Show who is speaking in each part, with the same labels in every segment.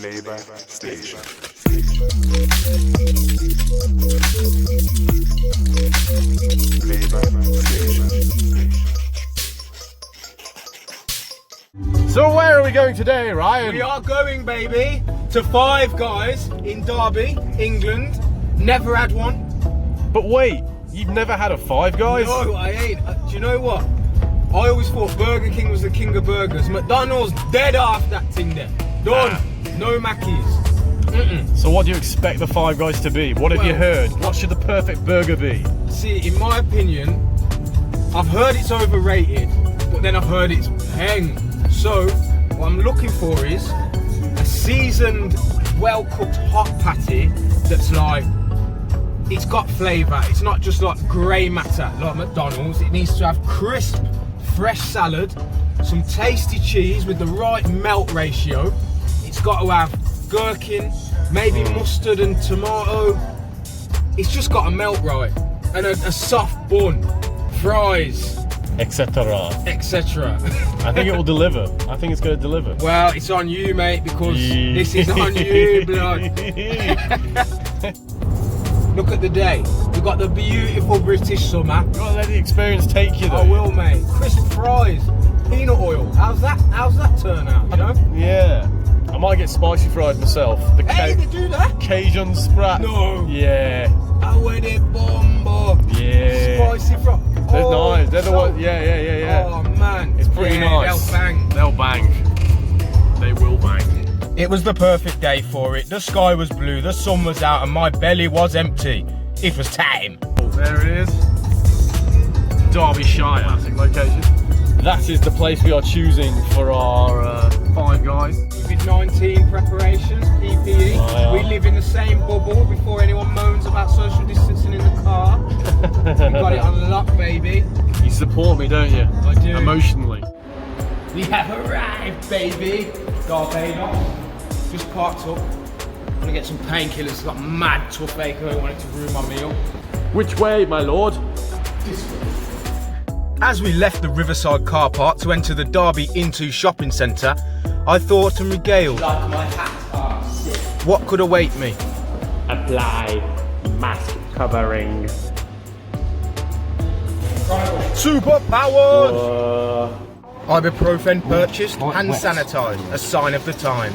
Speaker 1: Flava Station. Flava Station.
Speaker 2: So where are we going today, Ryan?
Speaker 3: We are going, baby, to Five Guys in Derby, England. Never had one.
Speaker 2: But wait, you've never had a Five Guys?
Speaker 3: No, I ain't. Do you know what? I always thought Burger King was the king of burgers. McDonald's dead off that thing there. Done.
Speaker 2: Nah.
Speaker 3: No Mackies.
Speaker 2: So what do you expect the Five Guys to be? What have you heard? What should the perfect burger be?
Speaker 3: See, in my opinion, I've heard it's overrated, but then I've heard it's peng. So, what I'm looking for is a seasoned, well-cooked hot patty that's like, it's got flavour. It's not just like grey matter like McDonald's. It needs to have crisp, fresh salad, some tasty cheese with the right melt ratio. It's got to have gherkin, maybe mustard and tomato. It's just got to melt right. And a soft bun, fries,
Speaker 2: Etc.
Speaker 3: etc.
Speaker 2: I think it will deliver. I think it's going to deliver.
Speaker 3: Well, it's on you, mate, because this is on you, blood. Look at the day. We've got the beautiful British summer.
Speaker 2: You've got to let the experience take you though.
Speaker 3: I will, mate. Crisp fries, peanut oil. How's that turn out, you know?
Speaker 2: Yeah. I might get spicy fries myself. The
Speaker 3: Hey, they do that?
Speaker 2: Cajun sprat.
Speaker 3: No.
Speaker 2: Yeah.
Speaker 3: I wear the bombo.
Speaker 2: Yeah.
Speaker 3: Spicy fries.
Speaker 2: They're nice. They're the ones. Yeah.
Speaker 3: Oh, man.
Speaker 2: It's pretty nice.
Speaker 3: They'll bang.
Speaker 2: They'll bang. They will bang.
Speaker 3: It was the perfect day for it. The sky was blue, the sun was out, and my belly was empty. It was time.
Speaker 2: Oh, there it is. Derbyshire. Classic location. That is the place we are choosing for our Five Guys.
Speaker 3: COVID-19 preparations, PPE.
Speaker 2: Oh, yeah.
Speaker 3: We live in the same bubble before anyone moans about social distancing in the car. We got it on lock, baby.
Speaker 2: You support me, don't you?
Speaker 3: I do.
Speaker 2: Emotionally.
Speaker 3: We have arrived, baby. Barbados. Just parked up. I'm gonna get some painkillers. It's got mad toothache. I don't want it to ruin my meal.
Speaker 2: Which way, my lord?
Speaker 3: As we left the Riverside car park to enter the Derby Into shopping centre, I thought and regaled. Like my hat. What could await me?
Speaker 4: Apply mask covering.
Speaker 3: Superpowers! Ibuprofen purchased, hand sanitised, a sign of the time.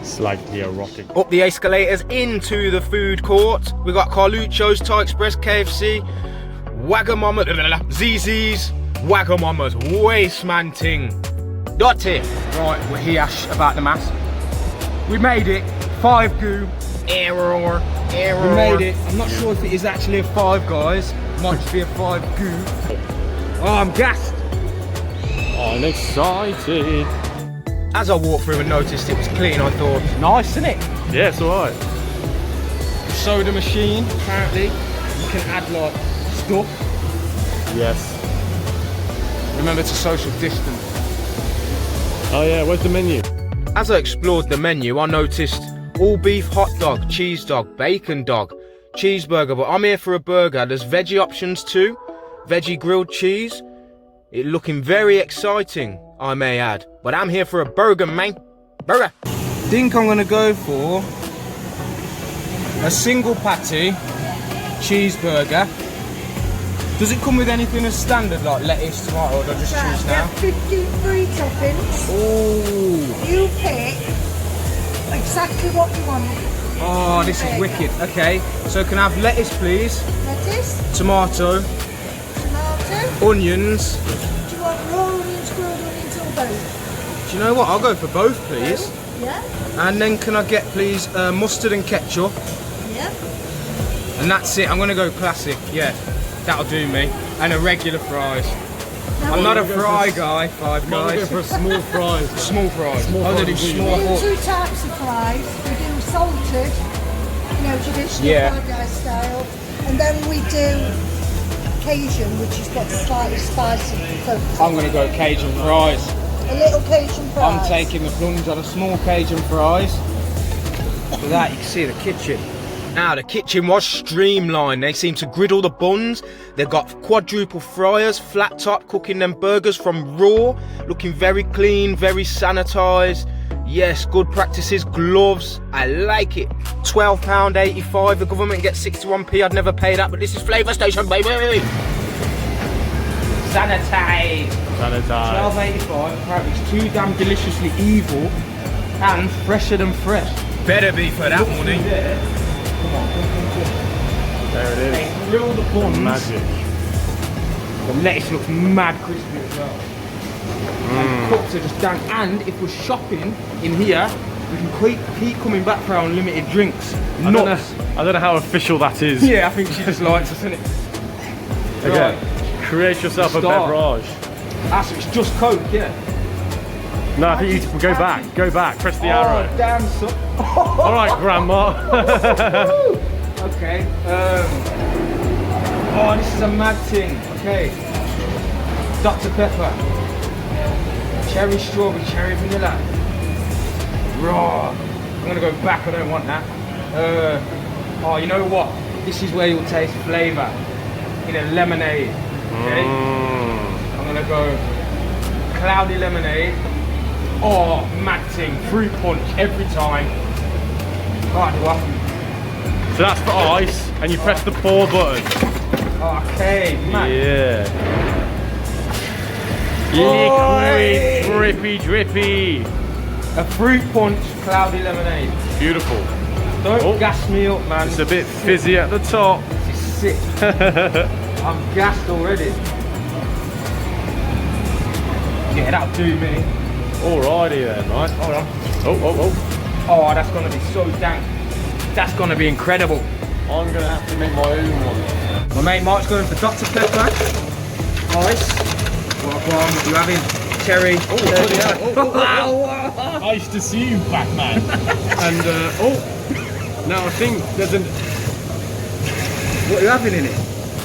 Speaker 4: Slightly erotic.
Speaker 3: Up the escalators into the food court. We got Carluccio's, Thai Express, KFC, Wagamama, ZZ's, Wagamama's, Wasteman Ting. Dotty. Right, we're here about the mask. We made it. 5 goo. Error. We made it. I'm not sure if it is actually a Five Guys. Might just be a 5 goo. Oh, I'm gassed.
Speaker 2: I'm excited.
Speaker 3: As I walked through and noticed it was clean, I thought, nice, isn't it?
Speaker 2: Yeah, it's alright.
Speaker 3: Soda machine, apparently. You can add like stuff.
Speaker 2: Yes.
Speaker 3: Remember to social distance.
Speaker 2: Oh yeah, where's the menu?
Speaker 3: As I explored the menu, I noticed all beef hot dog, cheese dog, bacon dog, cheeseburger, but I'm here for a burger. There's veggie options too, veggie grilled cheese. It looking very exciting, I may add, but I'm here for a burger, man. Burger. Think I'm gonna go for a single patty cheeseburger. Does it come with anything as standard like lettuce, tomato, or do I just choose now?
Speaker 5: 53 toppings.
Speaker 3: Oh.
Speaker 5: You pick exactly what you want.
Speaker 3: Oh, this is wicked. Okay, so can I have lettuce, please?
Speaker 5: Lettuce,
Speaker 3: Tomato,
Speaker 5: tomato.
Speaker 3: onions.
Speaker 5: Do you want raw onions, grilled onions, or both?
Speaker 3: Do you know what? I'll go for both, please.
Speaker 5: Yeah,
Speaker 3: And then can I get, please, mustard and ketchup?
Speaker 5: yeah.
Speaker 3: And that's it. I'm gonna go classic. Yeah, that'll do me. And a regular fries. I'm not a fry guy. Five Guys.
Speaker 2: for small fries.
Speaker 3: Small fries.
Speaker 2: Small
Speaker 3: Oh, they do
Speaker 2: fries,
Speaker 3: small.
Speaker 5: We do 2 types of fries. We do salted, you know, traditional
Speaker 3: Yeah.
Speaker 5: Five Guys style, and then we do Cajun, which has got slightly spicy focus.
Speaker 3: I'm gonna go Cajun fries.
Speaker 5: A little Cajun fries.
Speaker 3: I'm taking the plunge on a small Cajun fries. For that, you can see the kitchen. Now, the kitchen was streamlined. They seem to griddle the buns. They've got quadruple fryers, flat top, cooking them burgers from raw, looking very clean, very sanitized. Yes, good practices, gloves, I like it. £12.85, the government gets 61p, I'd never pay that, but this is Flava Station, baby. Sanitize.
Speaker 2: Sanitize.
Speaker 3: £12.85, apparently it's too damn deliciously evil and fresher than fresh. Better be for that money. There. Come on.
Speaker 2: There it is.
Speaker 3: They grill the buns.
Speaker 2: Magic.
Speaker 3: The lettuce looks mad crispy as well. And cups are just dank. And if we're shopping in here, we can keep coming back for our unlimited drinks.
Speaker 2: I don't know how official that is.
Speaker 3: Yeah, I think she just likes us, innit?
Speaker 2: Okay.
Speaker 3: Right.
Speaker 2: Create yourself a
Speaker 3: Start.
Speaker 2: beverage.
Speaker 3: Actually, it's just Coke, yeah.
Speaker 2: No, I think you go back. Go back. Press the arrow.
Speaker 3: Oh, damn, son.
Speaker 2: All right, Grandma.
Speaker 3: Okay. Oh, this is a mad thing. Okay. Dr. Pepper. Cherry strawberry, cherry vanilla. Raw. I'm gonna go back. I don't want that. Oh, you know what? This is where you'll taste flavour in a lemonade. Okay. I'm gonna go cloudy lemonade. Oh, mad thing. Fruit punch every time. Right, what?
Speaker 2: So that's for ice, and you press the pour button.
Speaker 3: Okay, man.
Speaker 2: Yeah. Liquid, drippy.
Speaker 3: A fruit punch, cloudy lemonade.
Speaker 2: Beautiful.
Speaker 3: Don't gas me up, man.
Speaker 2: It's a bit fizzy at the top.
Speaker 3: This is sick. I'm gassed already. Yeah, that'll do me.
Speaker 2: Alrighty then, right?
Speaker 3: Hold on.
Speaker 2: Oh.
Speaker 3: Oh, that's gonna be so dank. That's gonna be incredible.
Speaker 2: I'm gonna have to make my own one.
Speaker 3: My mate Mark's going for Dr. Pepper. Ice. What you having? Cherry.
Speaker 2: Nice to see you, Batman. And now I think there's an
Speaker 3: What are you having in it?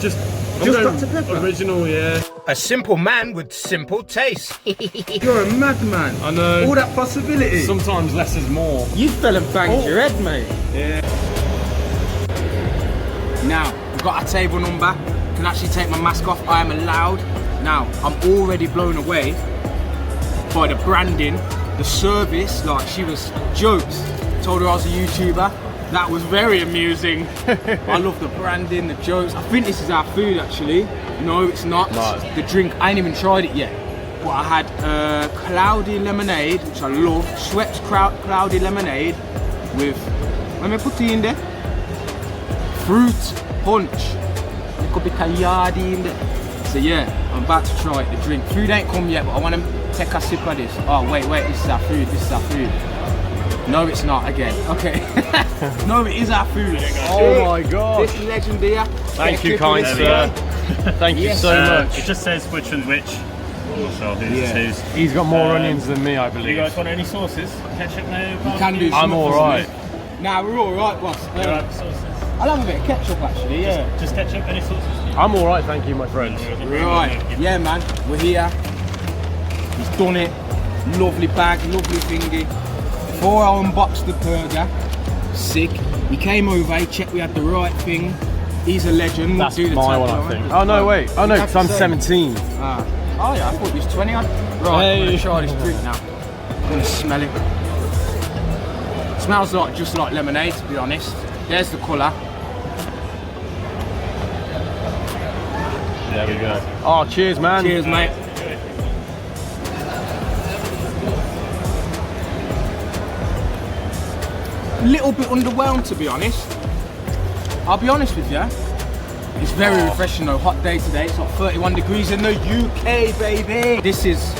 Speaker 2: just
Speaker 3: Dr. Pepper?
Speaker 2: original, yeah.
Speaker 3: A simple man with simple taste. You're a madman.
Speaker 2: I know.
Speaker 3: All that possibility.
Speaker 2: Sometimes less is more.
Speaker 3: You fell and banged your head, mate.
Speaker 2: Yeah.
Speaker 3: Now, we've got our table number. Can actually take my mask off. I am allowed. Now, I'm already blown away by the branding, the service. Like, she was jokes. Told her I was a YouTuber. That was very amusing. I love the branding, the jokes. I think this is our food, actually. No, it's not.
Speaker 2: No.
Speaker 3: The drink, I ain't even tried it yet. But I had cloudy lemonade, which I love. Schweppes cloudy lemonade with, let me put it in there. Fruit punch. It could be cayardi in there. So yeah, I'm about to try it, the drink. Food ain't come yet, but I want to take a sip of this. Oh, wait, this is our food, No, it's not, again. Okay. No, it is our food.
Speaker 2: Oh my god.
Speaker 3: This legend here.
Speaker 2: Thank you, kind sir. Thank you so much.
Speaker 6: It just says which one's which. I'm not sure who's who's.
Speaker 2: He's got more onions than me, I
Speaker 6: Do you
Speaker 2: believe.
Speaker 6: guys want any sauces? Ketchup, no?
Speaker 3: You can do
Speaker 2: I'm alright.
Speaker 3: Nah, we're alright, boss.
Speaker 6: Sauces.
Speaker 3: I'll have a bit of ketchup, actually, yeah.
Speaker 6: Just ketchup, any sauces?
Speaker 2: I'm alright, thank you, my friends.
Speaker 3: Right, yeah, man, we're here. He's done it. Lovely bag, lovely thingy. Before I unboxed the burger, sick. He came over, he checked we had the right thing. He's a legend.
Speaker 2: That's
Speaker 3: Do the
Speaker 2: my one,
Speaker 3: tag,
Speaker 2: I think.
Speaker 3: right?
Speaker 2: Oh no, wait. Oh no,
Speaker 3: You
Speaker 2: because
Speaker 3: have
Speaker 2: I'm
Speaker 3: to say.
Speaker 2: 17.
Speaker 3: Ah. Oh yeah, I thought he was 20 on. Right, I'm gonna try this drink now. I'm gonna smell it. Smells like just like lemonade, to be honest. There's the colour.
Speaker 2: There we go. Oh, cheers, man.
Speaker 3: Cheers, mate. A little bit underwhelmed, to be honest. I'll be honest with you. It's very refreshing though. Hot day today. It's like 31 degrees in the UK, baby. This is.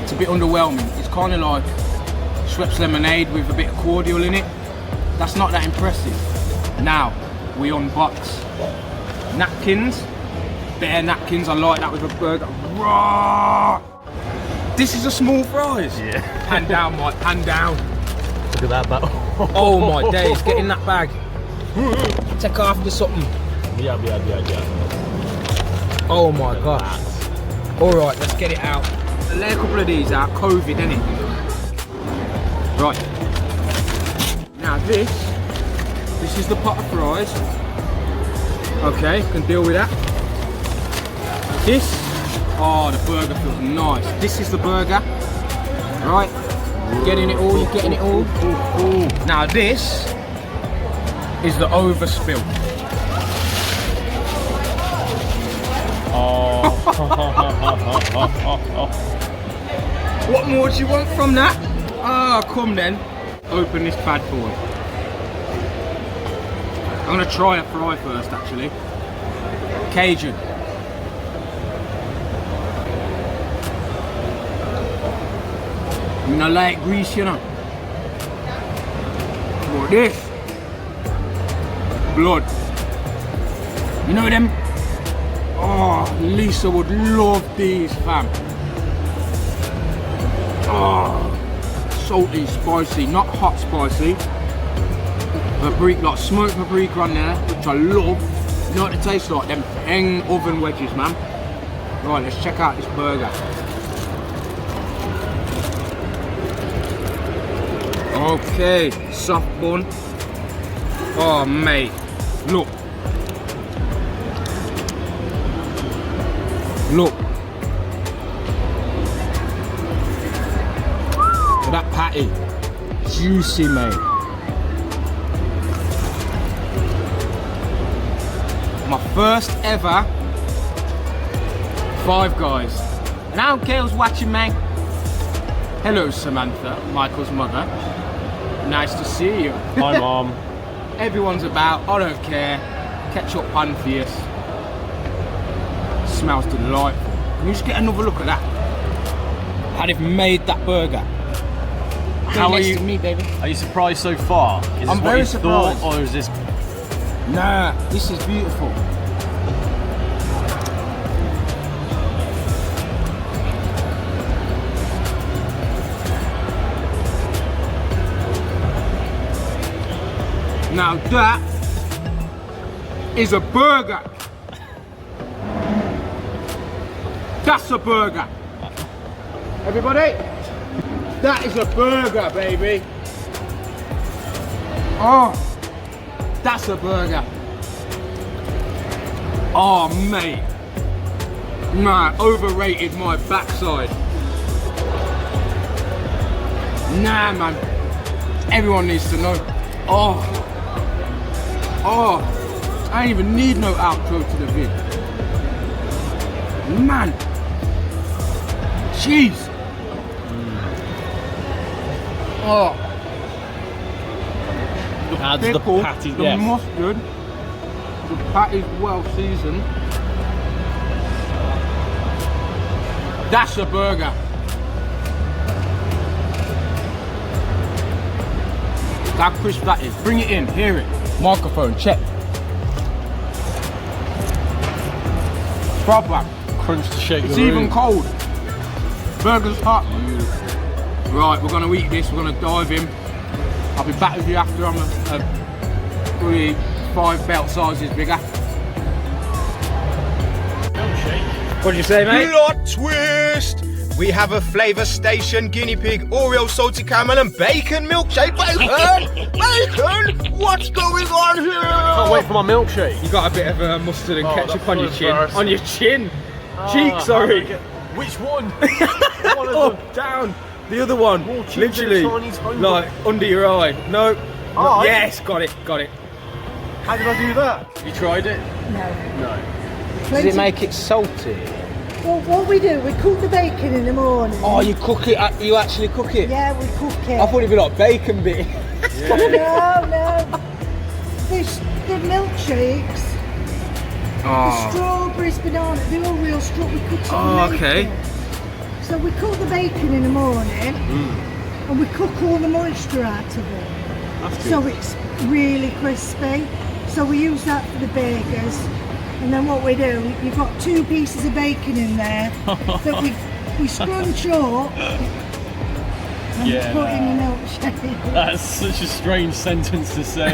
Speaker 3: It's a bit underwhelming. It's kind of like Schweppes lemonade with a bit of cordial in it. That's not that impressive. Now we unbox napkins. Bare napkins. I like that with a burger. Raw. This is a small fries.
Speaker 2: Yeah.
Speaker 3: Pan down, Mike. Pan down.
Speaker 2: Look at that battle.
Speaker 3: Oh my days, get in that bag. Take after something.
Speaker 2: Yeah.
Speaker 3: Oh my gosh. Alright, let's get it out. Lay a couple of these out, COVID, innit? Right. Now this is the pot of fries. Okay, can deal with that. This Oh, the burger feels nice. This is the burger, right? Getting it all, you're getting it all. Now this is the overspill.
Speaker 2: Oh.
Speaker 3: What more do you want from that? Ah, come then. Open this bad boy. I'm gonna try a fry first, actually. Cajun. I mean, I like grease, you know. But this, blood. You know them? Oh, Lisa would love these, fam. Oh, salty, spicy, not hot spicy. Paprika, like smoked paprika on there, which I love. You know what it tastes like? Them hang oven wedges, man. Right, let's check out this burger. Okay, soft bun. Oh, mate, look. Look. That patty, juicy, mate. My first ever Five Guys. And I don't care who's watching, man. Hello, Samantha, Michael's mother. Nice to see you.
Speaker 2: Hi, Mom.
Speaker 3: Everyone's about, I don't care. Ketchup pantheist. Smells delightful. Can you just get another look at that? How they've made that burger.
Speaker 2: How are you?
Speaker 3: Me, baby.
Speaker 2: Are you surprised so far? Is this
Speaker 3: I'm
Speaker 2: what
Speaker 3: very
Speaker 2: you
Speaker 3: surprised.
Speaker 2: thought, or is this?
Speaker 3: Nah, this is beautiful. Now that is a burger. That's a burger. Everybody, that is a burger, baby. Oh, that's a burger. Oh, mate. Nah, overrated my backside. Nah, man. Everyone needs to know. Oh. Oh. I don't even need no outro to the vid. Man. Jeez. Oh.
Speaker 2: Adds the
Speaker 3: Pickle,
Speaker 2: patty,
Speaker 3: the
Speaker 2: yes.
Speaker 3: mustard, the patty's well seasoned. That's a burger. Look how crisp that is. Bring it in, hear it. Microphone, check. Proper.
Speaker 2: Crunch to shake
Speaker 3: It's
Speaker 2: the room.
Speaker 3: even cold. Burger's hot. Right, we're gonna eat this, we're gonna dive in. I'll be back with you after I'm probably 5 belt sizes bigger. What did you say, mate?
Speaker 7: Plot twist! We have a Flava Station guinea pig, Oreo salted caramel and bacon milkshake. Bacon! Bacon! What's going on here?
Speaker 2: Can't wait for my milkshake.
Speaker 3: You got a bit of mustard and ketchup
Speaker 2: that's
Speaker 3: on your
Speaker 2: so
Speaker 3: chin.
Speaker 2: embarrassing.
Speaker 3: On your chin. Cheek, sorry.
Speaker 2: Which one? One of
Speaker 3: Up,
Speaker 2: them.
Speaker 3: down. The other one.
Speaker 2: More cheese
Speaker 3: Literally.
Speaker 2: than Chinese home
Speaker 3: Like under your eye. No.
Speaker 2: Eye?
Speaker 3: Yes, got it, got it.
Speaker 2: How did I do that?
Speaker 3: You tried it?
Speaker 5: No.
Speaker 2: No.
Speaker 3: Does it make it salty?
Speaker 5: Well, what we do, we cook the bacon in the morning.
Speaker 3: Oh, you cook it, you actually cook it?
Speaker 5: Yeah, we cook it.
Speaker 3: I thought it'd be like bacon bit.
Speaker 5: No, no. The milkshakes, the strawberries, banana, they're all real straw. We cook it
Speaker 3: Oh,
Speaker 5: and make
Speaker 3: okay.
Speaker 5: it. So we cook the bacon in the morning and we cook all the moisture out of it. So it's really crispy. So we use that for the burgers. And then what we do, you've got 2 pieces of bacon in there that we scrunch up and
Speaker 2: Yeah,
Speaker 5: put in the milkshake.
Speaker 2: That's such a strange sentence to say.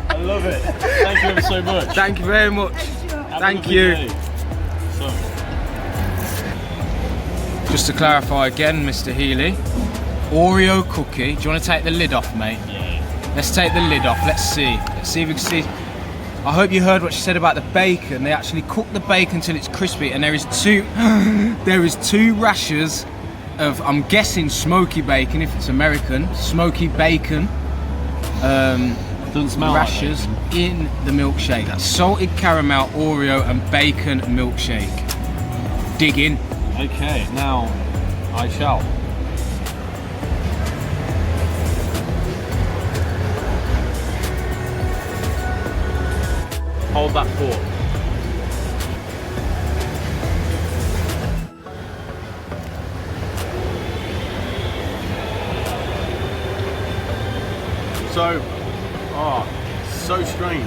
Speaker 2: I love it. Thank you ever so much.
Speaker 3: Thank you very much.
Speaker 2: Have a
Speaker 3: Thank
Speaker 2: lovely
Speaker 3: you.
Speaker 2: day. So,
Speaker 3: Just to clarify again, Mr. Healy, Oreo cookie. Do you want to take the lid off, mate?
Speaker 2: yeah.
Speaker 3: Let's take the lid off. Let's see. Let's see if we can see. I hope you heard what she said about the bacon. They actually cook the bacon till it's crispy, and there is two rashers of, I'm guessing, smoky bacon if it's American, smoky bacon.
Speaker 2: Doesn't smell
Speaker 3: rashers
Speaker 2: like
Speaker 3: in the milkshake. That's salted caramel, Oreo, and bacon milkshake. Dig in.
Speaker 2: Okay, now I shall. Hold that fork. So strange.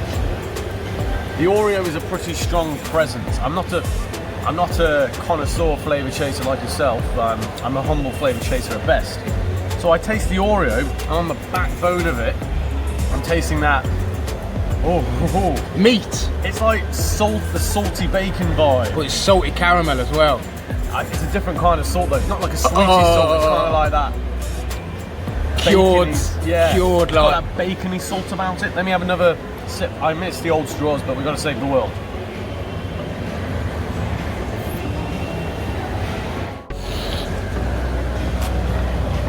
Speaker 2: The Oreo is a pretty strong presence. I'm not a connoisseur flavour chaser like yourself. I'm a humble flavour chaser at best. So I taste the Oreo, and on the backbone of it, I'm tasting that.
Speaker 3: Meat.
Speaker 2: It's like the salty bacon vibe.
Speaker 3: But it's salted caramel as well.
Speaker 2: It's a different kind of salt though. It's not like a sweetie salt. It's kind of like that.
Speaker 3: Cured,
Speaker 2: Yeah.
Speaker 3: cured
Speaker 2: Got
Speaker 3: like.
Speaker 2: that bacony salt about it. Let me have another sip. I miss the old straws, but we've got to save the world.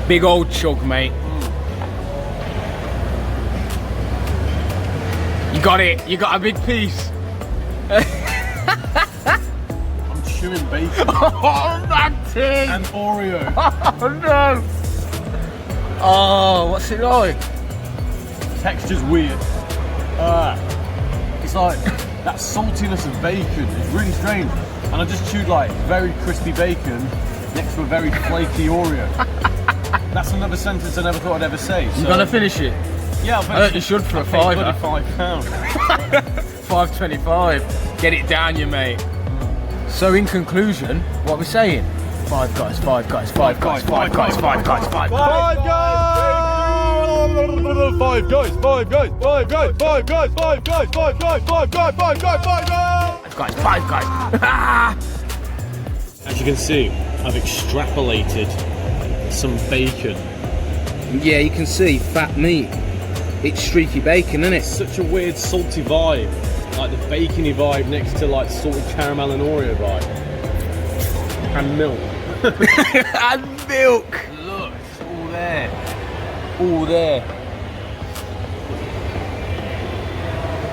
Speaker 3: Big old chug, mate. You got it. You got a big piece.
Speaker 2: I'm chewing bacon
Speaker 3: Oh, that thing.
Speaker 2: and Oreo.
Speaker 3: Oh no. Oh, what's it like?
Speaker 2: Texture's weird. It's like that saltiness of bacon. It's really strange. And I just chewed like very crispy bacon next to a very flaky Oreo. That's another sentence I never thought I'd ever say.
Speaker 3: You gonna finish it?
Speaker 2: Yeah, I'll
Speaker 3: I
Speaker 2: finish
Speaker 3: think
Speaker 2: it.
Speaker 3: you should for a
Speaker 2: I paid
Speaker 3: fiver.
Speaker 2: bloody £5.
Speaker 3: $5.25. Get it down, you mate. So in conclusion, what are we saying? Five guys, five guys, five guys, five guys, five guys, five guys.
Speaker 2: Five guys! Five guys, five guys, five guys, five guys, five guys, five guys, five guys, five guys, five guys!
Speaker 3: Five guys, five guys.
Speaker 2: As you can see, I've extrapolated some bacon.
Speaker 3: Yeah, you can see fat meat. It's streaky bacon, isn't it?
Speaker 2: Such a weird salty vibe, like the bacony vibe next to like salted caramel and Oreo vibe. And milk.
Speaker 3: And milk.
Speaker 2: Look, it's all there. All there.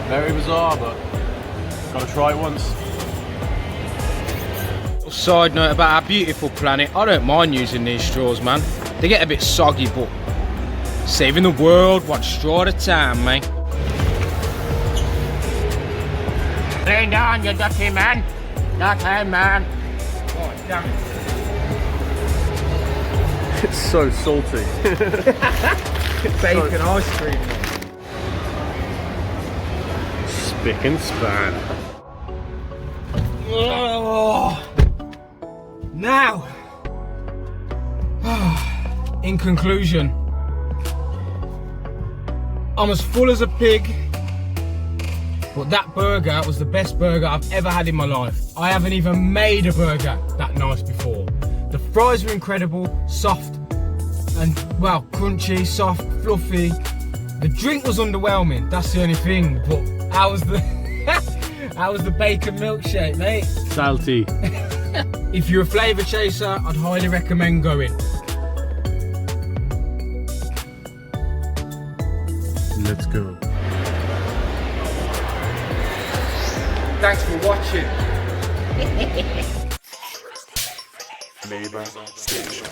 Speaker 2: Very bizarre, but gotta try it once.
Speaker 3: Side note about our beautiful planet, I don't mind using these straws, man. They get a bit soggy, but saving the world one straw at a time, mate. Lay down, you dirty man. Dirty man. Oh, damn it.
Speaker 2: It's so salty.
Speaker 3: Bacon ice cream.
Speaker 2: Spick and span.
Speaker 3: Oh. Now, in conclusion, I'm as full as a pig, but that burger was the best burger I've ever had in my life. I haven't even made a burger that nice before. The fries were incredible, soft and, well, crunchy, soft, fluffy. The drink was underwhelming, that's the only thing, but how was the how was the bacon milkshake, mate?
Speaker 2: Salty.
Speaker 3: If you're a flavour chaser, I'd highly recommend going.
Speaker 2: Let's go.
Speaker 3: Thanks for watching.
Speaker 1: Flavor Station.